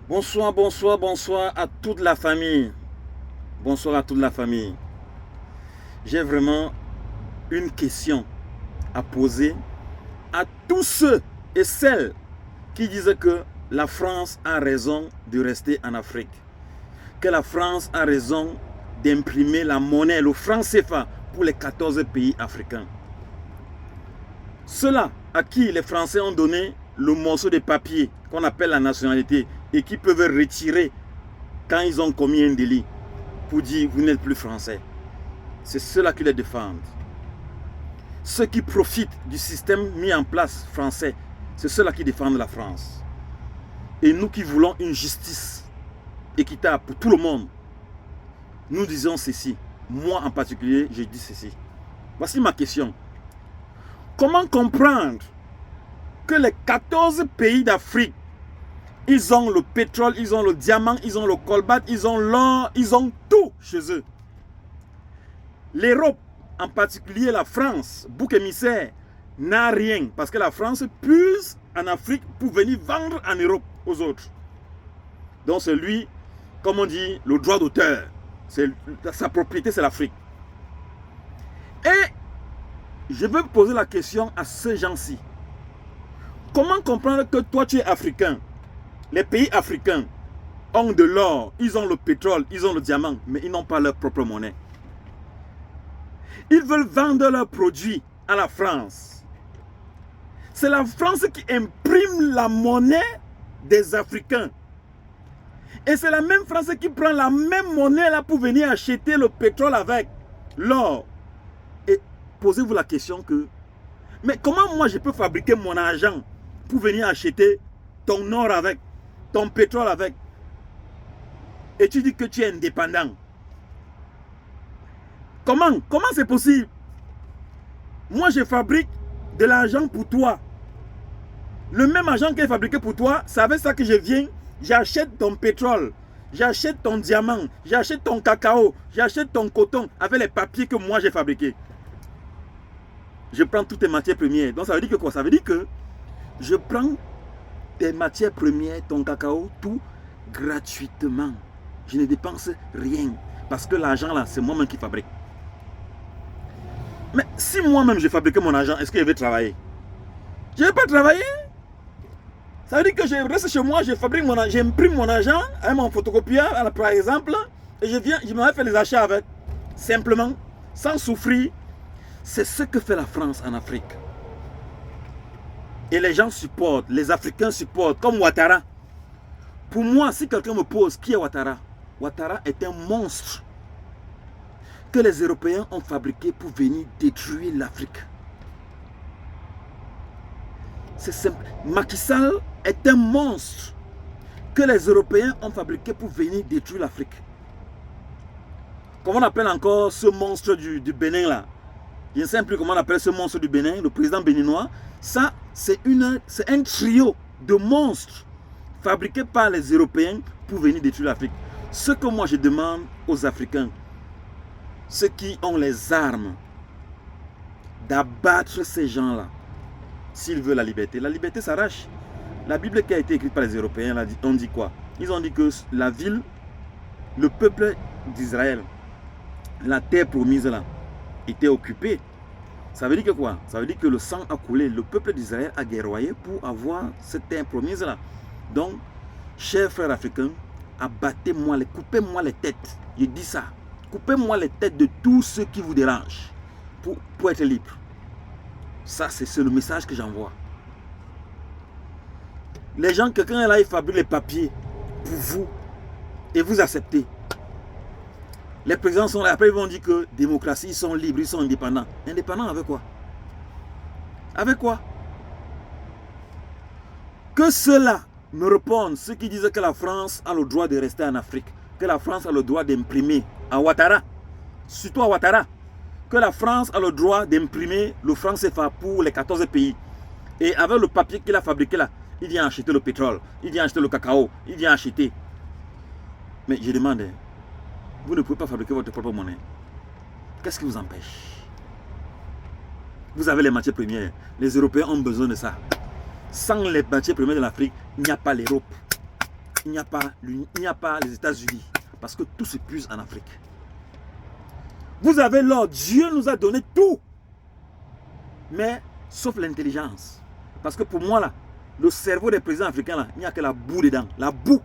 Bonsoir, bonsoir, bonsoir à toute la famille. Bonsoir à toute la famille. J'ai vraiment une question à poser à tous ceux et celles qui disent que la France a raison de rester en Afrique. Que la France a raison d'imprimer la monnaie, le franc CFA, pour les 14 pays africains. Ceux-là à qui les Français ont donné le morceau de papier qu'on appelle la nationalité et qui peuvent retirer quand ils ont commis un délit pour dire vous n'êtes plus français. C'est ceux-là qui les défendent. Ceux qui profitent du système mis en place français, c'est ceux-là qui défendent la France. Et nous qui voulons une justice équitable pour tout le monde, nous disons ceci. Moi en particulier, je dis ceci. Voici ma question. Comment comprendre que les 14 pays d'Afrique, ils ont le pétrole, ils ont le diamant, ils ont le colbert, ils ont l'or, ils ont tout chez eux. L'Europe, en particulier la France, bouc émissaire, n'a rien. Parce que la France puise en Afrique pour venir vendre en Europe aux autres. Donc c'est lui, comme on dit, le droit d'auteur. Sa propriété, c'est l'Afrique. Et je veux poser la question à ces gens-ci. Comment comprendre que toi tu es africain? Les pays africains ont de l'or, ils ont le pétrole, ils ont le diamant, mais ils n'ont pas leur propre monnaie. Ils veulent vendre leurs produits à la France. C'est la France qui imprime la monnaie des Africains. Et c'est la même France qui prend la même monnaie là pour venir acheter le pétrole avec l'or. Et posez-vous la question que, mais comment moi je peux fabriquer mon argent pour venir acheter ton or avec, ton pétrole avec? Et tu dis que tu es indépendant. Comment c'est possible? Moi je fabrique de l'argent pour toi. Le même argent qui est fabriqué pour toi, c'est avec ça que je viens, j'achète ton pétrole, j'achète ton diamant, j'achète ton cacao, j'achète ton coton avec les papiers que moi j'ai fabriqués. Je prends toutes tes matières premières. Donc ça veut dire que quoi? Ça veut dire que je prends tes matières premières, ton cacao, tout gratuitement. Je ne dépense rien. Parce que l'argent là, c'est moi-même qui fabrique. Mais si moi-même je fabriquais mon argent, est-ce que je vais travailler? Je ne vais pas travailler. Ça veut dire que je reste chez moi, je fabrique mon argent, j'imprime mon argent avec mon photocopieur, par exemple, et je m'en vais faire les achats avec. Simplement, sans souffrir. C'est ce que fait la France en Afrique. Et les gens supportent, les Africains supportent, comme Ouattara. Pour moi, si quelqu'un me pose qui est Ouattara, Ouattara est un monstre que les Européens ont fabriqué pour venir détruire l'Afrique. C'est simple. Macky Sall est un monstre que les Européens ont fabriqué pour venir détruire l'Afrique. Comment on appelle encore ce monstre du Bénin là? Je ne sais plus comment on appelle ce monstre du Bénin, le président béninois. Ça, c'est un trio de monstres fabriqués par les Européens pour venir détruire l'Afrique. Ce que moi je demande aux Africains, ceux qui ont les armes, d'abattre ces gens-là, s'ils veulent la liberté s'arrache. La Bible qui a été écrite par les Européens, on dit quoi? Ils ont dit que la ville, le peuple d'Israël, la terre promise là, était occupée. Ça veut dire que quoi? Ça veut dire que le sang a coulé. Le peuple d'Israël a guerroyé pour avoir cette terre promise là. Donc, chers frères africains, abattez-moi, coupez-moi les têtes. Je dis ça. Coupez-moi les têtes de tous ceux qui vous dérangent pour être libre. Ça, c'est le message que j'envoie. Les gens, quelqu'un là, il fabrique les papiers pour vous et vous acceptez. Les présidents sont là, après ils vont dire que démocratie, ils sont libres, ils sont indépendants. Indépendants avec quoi? Avec quoi? Que ceux-là me répondent, ceux qui disent que la France a le droit de rester en Afrique, que la France a le droit d'imprimer à Ouattara, surtout à Ouattara, que la France a le droit d'imprimer le franc CFA pour les 14 pays. Et avec le papier qu'il a fabriqué là, il vient acheter le pétrole, il vient acheter le cacao, il vient acheter. Mais je demande, vous ne pouvez pas fabriquer votre propre monnaie. Qu'est-ce qui vous empêche? Vous avez les matières premières. Les Européens ont besoin de ça. Sans les matières premières de l'Afrique, il n'y a pas l'Europe. il n'y a pas les États-Unis. Parce que tout se puise en Afrique. Vous avez l'or, Dieu nous a donné tout. Mais, sauf l'intelligence. Parce que pour moi, là, le cerveau des présidents africains, là, il n'y a que la boue dedans. La boue.